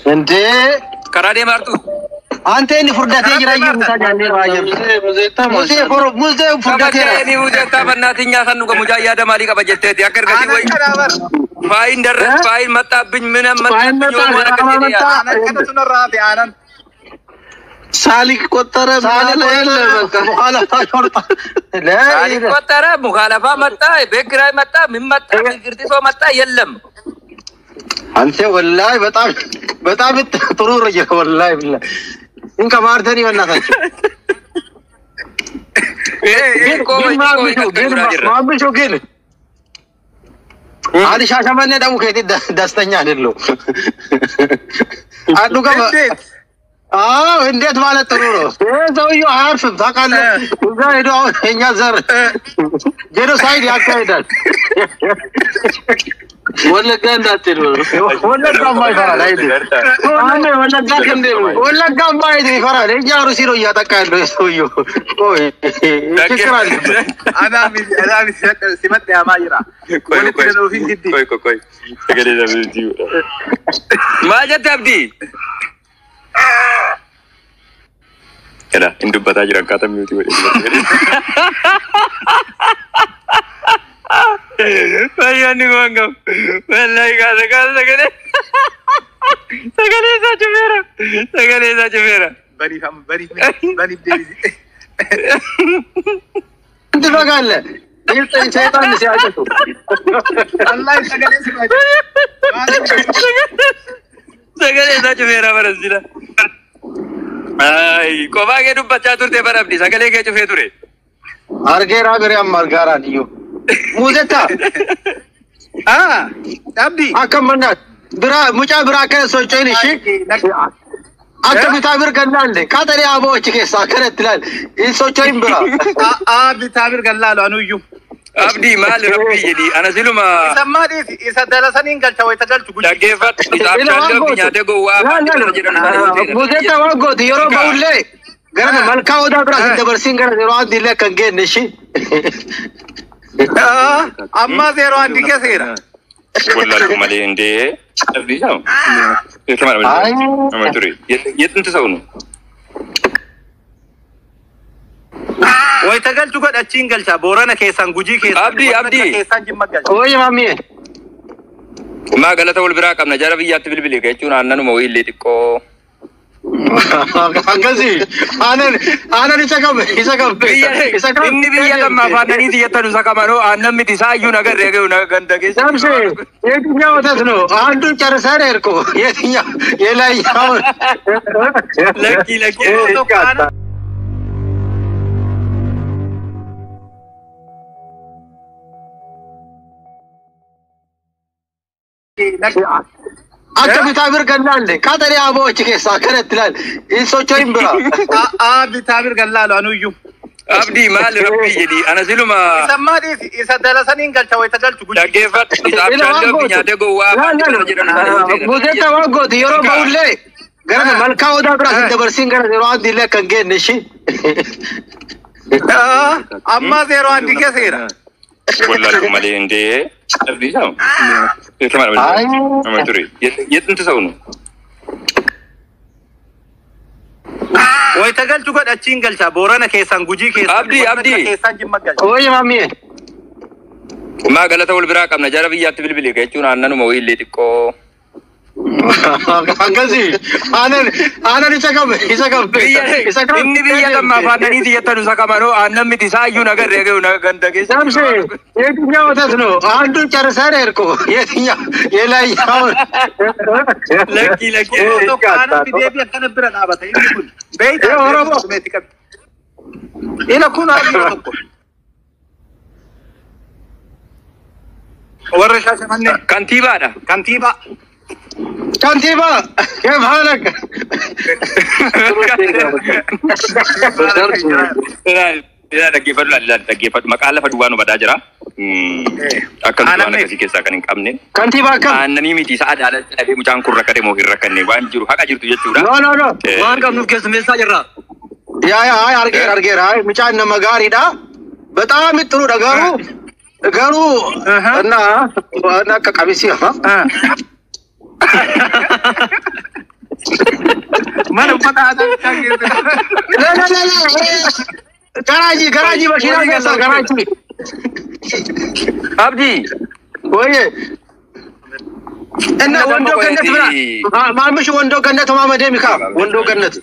انت كرادي مارتو انت اللي فردتي جراي مساجاني واجب موزي فردتي اني وجتا بناتينيا خنو كمجايا دمالي كبجتتي اكر غدي وي فاين درس فاين متا بن من متا يوم وانا كتي انا كنت نرافي انا سالك كتر مخالفة شرطة لا سالك كتر مخالفة متا بكراي متا من متا كرتي سو متا يلم انت والله بتام طرور رجل والله بالله انك مارتني والناس ما بشو كده هذه شاشة من ندمو كده دستني على እንዴት ማለት ጥሩ ነው ሰውዬው አያርፍም ታውቃለህ እዛ ሄዶ እኛ ዘር ጄኖሳይድ ያካሂዳል ወለጋ እንዳትል ወለጋ ማይፈራል ወለጋ ማይድ ይፈራል እኛ ሩሲ ነው እያጠቃ ያለው ሰውዬው ቆይ አናሚ ሲመጣ ያማይራ ቆይ ተገለለ ቪዲዮ ማጀት አብዲ كده انتو بتاجر كاتا ميوتي فاياني وانغام والله كذا كده سغلي ساجميرا بني ديزي انت بقال انت شيطان سياجتو الله سغلي ساجميرا برزيلا ay koba ke dubbacha turte barabdi sagale ke chufe ture argera gare ammar gara diyo muzeta abdi akamanna bira mucha bira ke socheni shi akka bitabir gallande katari aboch ke sakare tilal in sochoin bira bitabir gallalo anuyu abdi mal rabbi yedi ana siluma samadi isa dalasanin galcha way tagaltu guji dagefat isabchallo binyade gowa muzeta wago diyoro bawle garana malka oda bra dabarsin gara zero ad dile kange neshi amma zero ad dikesera wallahi mali inde abdi saw tamam amaturi yetuntu saw no way tagaltu god achin galcha borana kesan guji kesan abdi kesan jimma galcha oy mami ma galata wal bira kamna jarabiyat bilbili kechuna annanu mo ille tikko agazi ana ni sakam inni biya lamma fanani diyatanu sakamano annami tisayu nagar rege una gandage samse yetinya watas no andu charasare erko yetinya yelai laki to kana akka bitabir gallande katari aboch ke sakare tilal in sochoin bira bitabir gallalo anuyu abdi mal rabbi yedi ana siluma samadi isa dalasanin galcha way tagaltu guji dagefat isabchallo binyade gowa muzeta wago diyoro bawle garana malka oda bra dabarsin gara zero ad dile kange neshi amma zero ad dikesera wallahi mali inde abdi saw tamam amaturi yetuntu saw no way tagaltu god achin galcha borana kesan guji kesan abdi kesan jimma galcha oy mami ma galata wal bira kamna jarabiyat bilbili kechuna annanu mo ille tikko agazi ana ni sakam inni biya lamma fanani diyatanu sakamano annami tisayu nagar rege una gandage samse yetinya watas no andu charasare erko yetinya yelai laki to kana bidebi kana bira nabata inni kun beita orobo metika ila kuna abdi ورشة شمالنا كنتيبة ده كنتيبة كيف حالك؟ لا دقيقة لا دقيقة مقالة فدوانو بداجرا أكن دوانو كذي كذا كنين كامنين كنتيبة كم؟ أنني ميتي سعد على أبي مجان كورة كده موهير ركني وان جرو هكا جرو تجت جورا لا وان كم نفكس مسا جرا يا هاي أرجع هاي مجان نمغاري دا بتاع مترو دعارو أنا كابيسي ها ما نبغى هذا لا لا لا garaji bashira kesa garaji abdi oye انه وندو جنت ما مش وندو جنت ما مدمي كا وندو جنت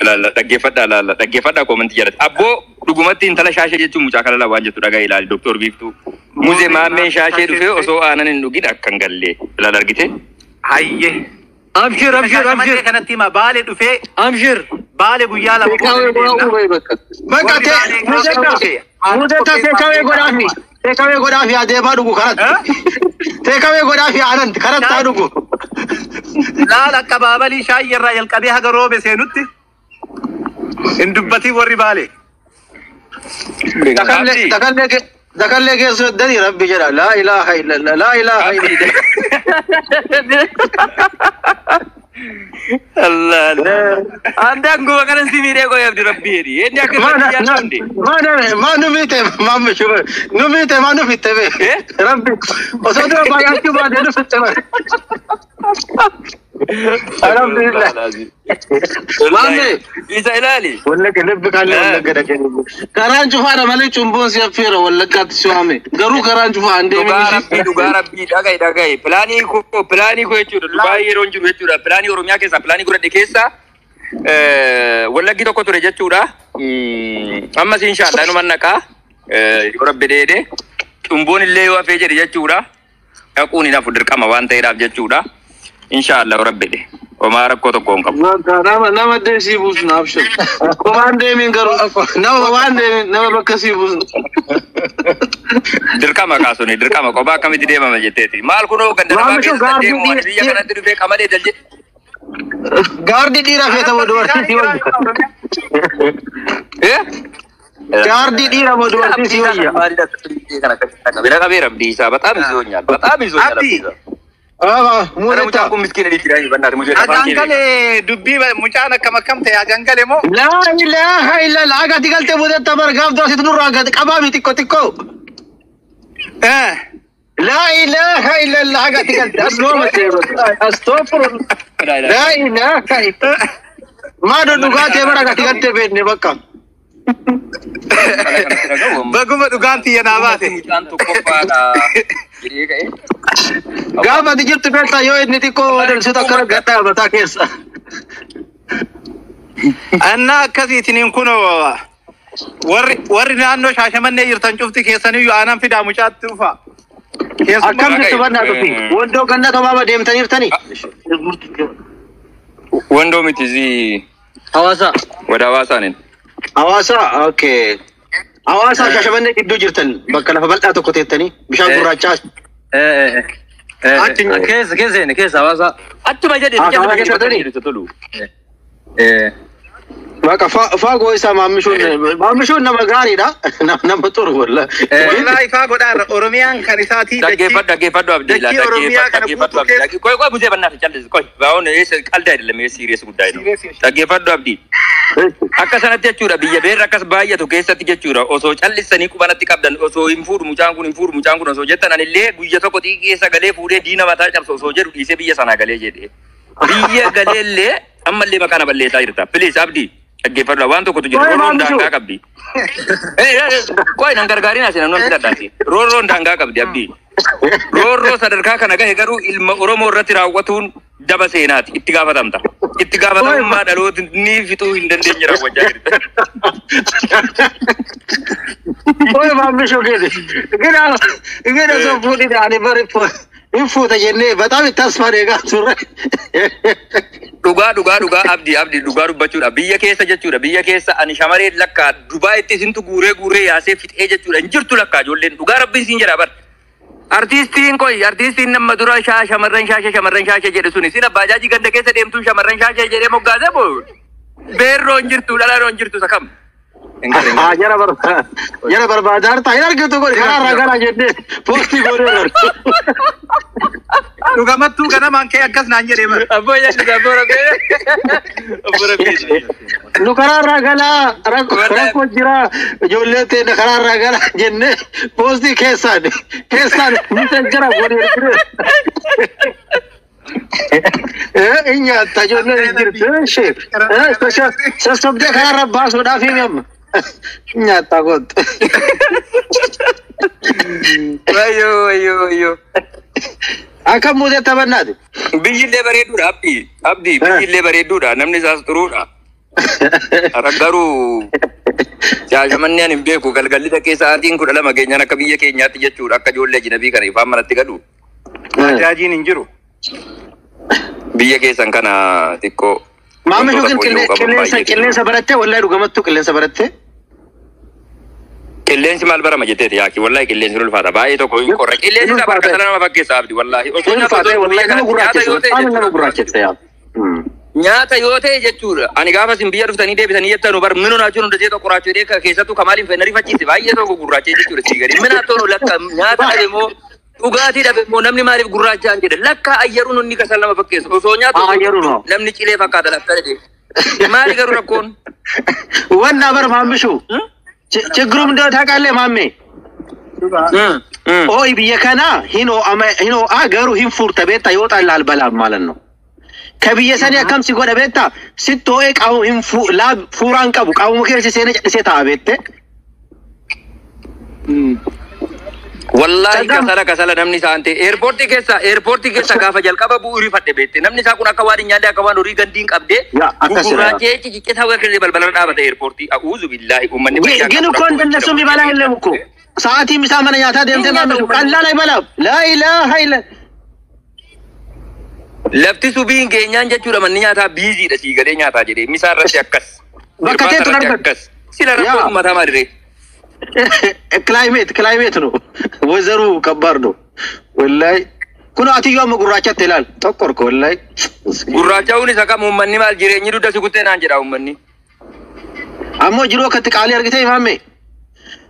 لا dhaggeeffadha comment jedhat abbo dhugumatti intala shaashee jechuun mucaa kana la waan jettu dhagaa ilaali doktor biiftuu muzee maammee shaashee dhufee osoo aanan hin dhugin akkan gallee ilaal argite hayye abshir kanatti ma baale dhufee abshir baale guyyaa lama baka te muzee ta tekawe godaafi adeema dhugu karatti tekawe godaafi aanan karatta dhugu laal akka baabalii shaayii irraa jalqabee haga roobe seenutti hin dubbati warri baale دخل لك يسدني ربي جل لا اله الا الله لا اله الا الله عندك جوا كان سيميري كو يا ربي دي انك ما نميت ما مش نميت ما نفيت ربي وصدق ما يحكي بعد نفيت الحمد لله مامي يسألالي ولا كلبك على ولا كده كران شوف انا مالي چمبون سيفير ولا كات سوامي غرو كران شوف عندي دوغاربي دغاي بلاني كو يچور دبي رونجو يچور بلاني اوروميا كيسا بلاني غور دكيسا ولا كيدو كو تري يچورا اما ان شاء الله نو منكا رب ديده چمبون اللي وا فيجر يچورا اكوني نا فدر كما وان تيراب يچورا ان شاء الله رب دي وما ركوتو كونكم نما دسي بوس نابش كمان دي من غرو نما وان دي نما بكسي بوس دركما كاسوني دركما كوبا كمي دي ما جتيتي مال كونو غندنا ما دي مو دي كنا دي في كمالي دلجي غاردي دي رافيتا ودور ايه غاردي دي رافو دور سي ويا بلا كبير بدي سابت ابي زونيا موجة أكون مسكين اللي تراي بنار موجة أجانكله دبي مجانا كم تيا أجانكله مو لا إله إلا الله أجا تقول تبودة تمر قاف درس تنور أجا كبابي تكو لا إله إلا الله أجا تقول أستغفر لا إله ما دنوغا تبر أجا تقول تبين نبكا بقوم دوغانتي يا ناباتي قام دي جبت بيتا يو ادنتي كو دل سودا كر غتا بتا كيس انا كزيتني نكونو ور نانو شاشمن يرتن شفتي كيسن يو انا في دامچات توفا اكم تبنا تفي وندو كنا تمام ديمتني يرتني وندو متزي حواسا ودا واسانين حواسا اوكي حواسا شاشمن يدو جرتن بكنا فبلتا تكوتيتني بشان غراچاس كيس حواسا اتما جدي تتلو ما فاغو إسا مامشون نما غاري دا نما تور ولا والله فاغو دا أوروميان كنيساتي دقي فدو عبد الله دقي فدو كوي بوزي بنا تجلس كوي باون إيش كالداير لما سيريس كوداير دقي فدو عبدي akka sanatti jechuudha biyya beerra akkas baay'atu keessatti jechuudha osoo callisanii qubanatti qabdan osoo hin fuudhu mucaan kun osoo jettan anillee guyya tokko xiqqeessa galee fuudhee diina mataa cabsu osoo jedhu dhiisee biyya sanaa galee jedhee biyya galeellee ammallee maqaana balleessaa jirta please abdii dhaggeeffadhu waan tokkotu jira roorroon daangaa qabdi qoy nan gargaarina asiin namni dadhaati roorroon daangaa qabdi abdii roorroo sadarkaa kana gahe garuu ilma oromoo irratti raawwatuun daba seenaati itti gaafatamta itti gaafatamummaa dhalooti ni fixuu hin dandeenye raawwachaa jirta oye maamisho gede so fuudhi daani bari infuuta jennee bataami tasfaa deegaa turre dhugaa abdii dhugaa dubbachuudha biyya keessa jechuudha biyya keessa ani shamaree lakkaa Dubaayitti isintu guuree yaasee fixee jechuudha hin jirtu lakkaa ijoolleen dhugaa rabbiin siin jedha bar artistiin nama dura shamarran shaashee jedhe suni sila baajaajii ganda keessa deemtuun shamarran shaashee jedhee moggaasee boo beerroo hin jirtu dhalaroo hin jirtu sakam jara barbaadaa taa'in argitu godhe karaa gara jennee poostii godhee dhugamattuu ganamaan kee akkas naan jedhee bara abboo rabbii nu karaa galaa rakkoo jira ijoollee ta'e karaa galaa jennee poostii keessaan mita jira godhee إني أتجول نجرب شيء سأصبح كهرب باس ولا في يوم إني أتقول أيوه أكم مودة تبنادي بيجي اللي بريدو أبدي بيجي اللي بريدو نمني ساسترو Ragaru, jangan mana ni beku kalau kali tak kisah arti aku dalam agaknya nak biaya ke nyati je curang kajual lagi nabi kan ifam mana tiga du. Jadi ni juru. Biaya ke sangkana tiko. Mama juga kelen sabarate, walai rugamat tu kelen sabarate. Kelen si malbara majete ya ki walai kelen si rulfata. Bayi tu koi korek kelen si sabar kata nama pakai sabdi walai. Rulfata walai kalau guracet ya. Nyata yote jechura ani gafa simbia rufta ni debi tani yetta no bar mino na chuno de to quracho de ka kesa tu kamalin fenari faciti vai yeto ko gurrache jechura sigari mina to no lakka nyata de mo ugati da mo namni mari gurracha anje de lakka ayyaruno ni ka sallama bakke so nyata ayyaruno namni chile fakata lakka de mari garu rakon wanna bar mamishu chigrum de thakalle mamme oi biya kana hino agaru him furta beta yota lal bala malanno كبيه سنة كم سيقول أبيتا ستة إيك أو هم لا فوران كابوك أو مكير سنة سيتا أبيته والله كسلا نمني سانتي airport كيسا كافة جل كابا بوري فटे बेते नमने सा कुना कवारी न्यादा कवान उरी गंदींग अपडे गुराचे ची के थावे के बल बल ना बता airport ती अऊज़ु बिल्लाहि उम्मनी गिनु कौन बंदा सुमी बला है मुको साथ ही मिसा मन याथा देमते मामे अल्लाह नहीं बला ला इलाहा इल्ला Lefti subi ingenya jechura mannya tha busy da sigade nya tha jede misal rasi akkas bakate tu narkas sila rapo mata madre climate no wazaru kabardo wallahi kuno atiyo ma gurracha telal tokkor ko wallahi gurracha uni saka mummanni mal jire nyidu da sugute nan jira ummanni ammo jiro kat qali argite imamme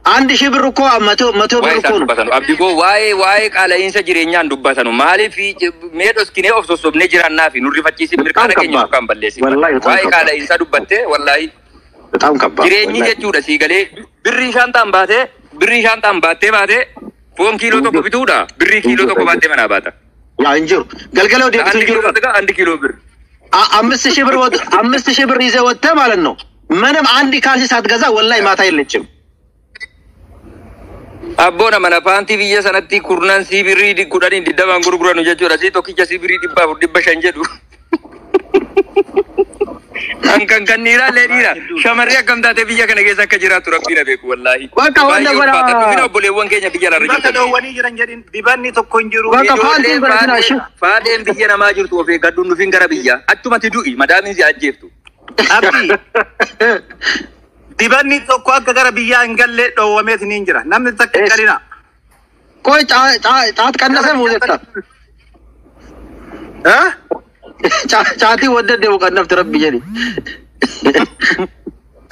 عندي شبر ركوع متو بركون. أبدي كو واي على إنسان جريني عند بسانو مالي في ميدوس كنيه أفسوس سبني جيران نافي نوري فتشي مركان كنيه كم بلسي. واي على إنسان دبته والله. جريني جتورا سيغلي بريشان تام باته فون كيلو تو كبيتودا بري كيلو تو كباته منا باتا. يا إنجر قلقلو دي إنجر عندي كيلو بر. أمست شبر ريزة وده مالنو منم عندي كاسي سات غزا والله ما تايل لتشم. Abbona mana panti via sanatti kurnan sibiri di kudani di dalam guru-guru nuja jura si toki sibiri di bashan jedu. Angkan nira lerira. Shamaria kamda te via kana gesa kajira turapina beku wallahi. Waka wanda bara. Bina boleh uang kenya via la rejata. Waka wani jiran jadin dibani to konjuru. Waka panti bara sina shu. Fadem via nama jur tu fe kadun fingara via. Atuma tidui madami si ajef tu. Abi. Dibani to ko akka gara biya ngalle do wamet ninjira namni takke kalina koy chaat kanna se mujeta ha chaati wadde de kanna tarab bijani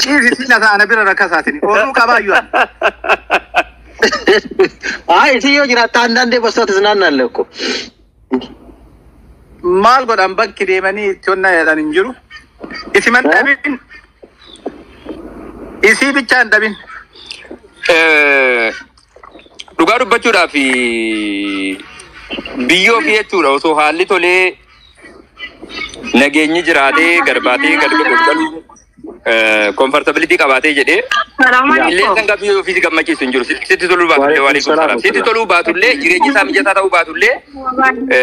chizi sina ta ana bira rakasatini oru ka bayu ay siyo jira tandan de basat zanannalle ko mal godam bakki de mani tonna yadan injiru isiman tabin isi bicara dabin. Lugar bacura fi biyo fi cura so hali tole nageenyi jirade garbate garbe koddalu comfortability kabate jede ille sanga biyo fi gammachi sunjuru sitti tolu baatulle walaikum salam sitti tolu baatulle jireenyi samijata ta'u baatulle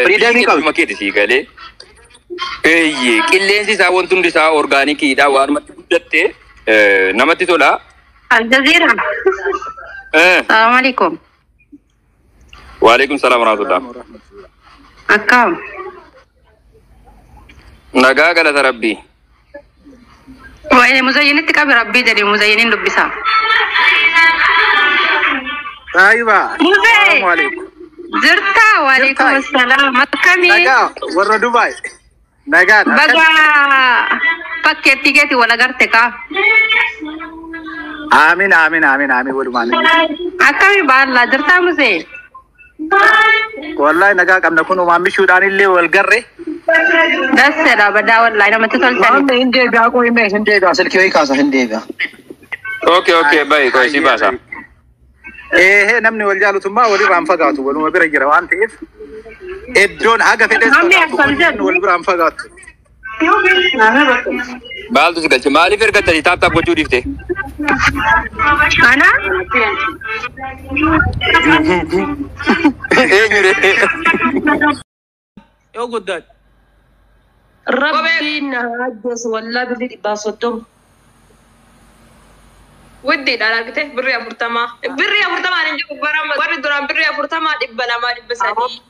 freedom ka maketi sigale eyye qilleensi sa wontundi sa organic ida waan matti guddatte namatti tola الجزيرة السلام عليكم وعليكم السلام ورحمة الله أكام نجا قالت ربي وين مزينين تكابي ربي جدي مزينين لبسا أيوة السلام عليكم زرتا وعليكم السلام مكامي نجا ورا دبي نجا بقى paketti keti wala garte ka amin wadu mani akami balla jirta muse wallahi naga kamna kuno mami shudan ille wal garre dasera bada wallahi namatti tolchani hinde ga ko ime hinde ga silki hoy kasa hinde ga okay bye ko si basa namni wal jalu tumma wali ram fagatu wal mabira jira wan tif Iddoon haga fedhes fagaatu wal biraan fagaatu. Maaltu si galche? Maaliif ergattanii taaptaaf gochuu dhiifte? Ana? Eenyure? Yoo guddaadha. Rabbiin hajjas wallaa birri 130. Waddi dhalagte birri 40. Birri 40 ni jiru barama warri duraan birri 40 200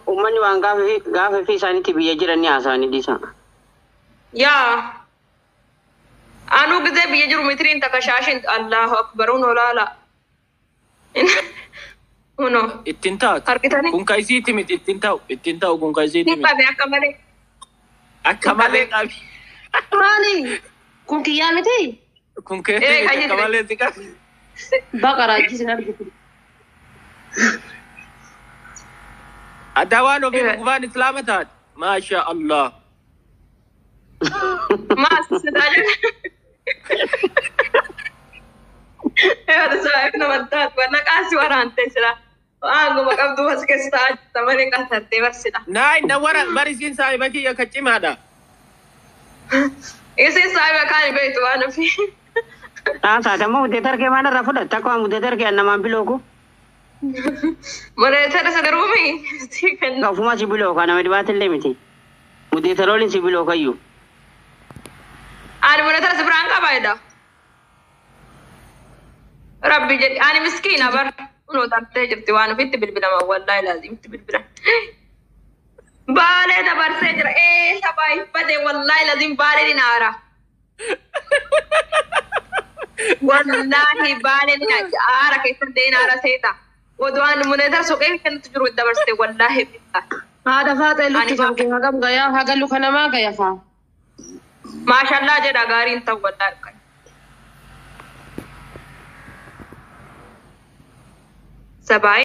Uummanni waan gaafa fi isaaniitti biyya jiran ni haasa'anii dhiisa. Yaa anu gizee biyya jiru mitiriin takka shaashin Allahu akbar olaala. Uno. Ittiin taa'u. Harkitanii. Kun kaisiiti miti ittiin taa'u kun kaisiiti miti. Qabe akka malee. Akka malee qabi. Maali? Kun kiyyaa miti? Kun keetii miti akka malee si qabi. Baqara ajjisin argitu. Adda waan ofiin gufaan islaama taate. Maasha Allah. Maas sadaaja. Ada saya nama tat warna kasih warante sila. Aku makam tu masih kesal tamane kasarte bersila. Naai na wara barisin saahibati ya kacimada. Isi saya kali begitu anu fi. Taasa mau mudetar ke mana rafuda? Takwa mudetar ke nama biloku. Mudetar sederumi. Kau fuma si biloku, nama di batin lemiti. Mudetar olin si biloku ayu. Ada mudetar seberangka bayda. Rabbi jadi, ani miskin abar, uno tarte jadi wanu fit bilbilan wallahi lazim bilbilan. Bale da bar sejra, sabai pade wallahi lazim bale di nara. Wallahi bale di nara kaisan de nara seta. Wadwan munadar so kay kan tujuru da bar se wallahi bitta. Hada fata lutu kan hagam gaya hagalu kana ma gaya fa. Mashallah jada garin ta wallahi. Sabai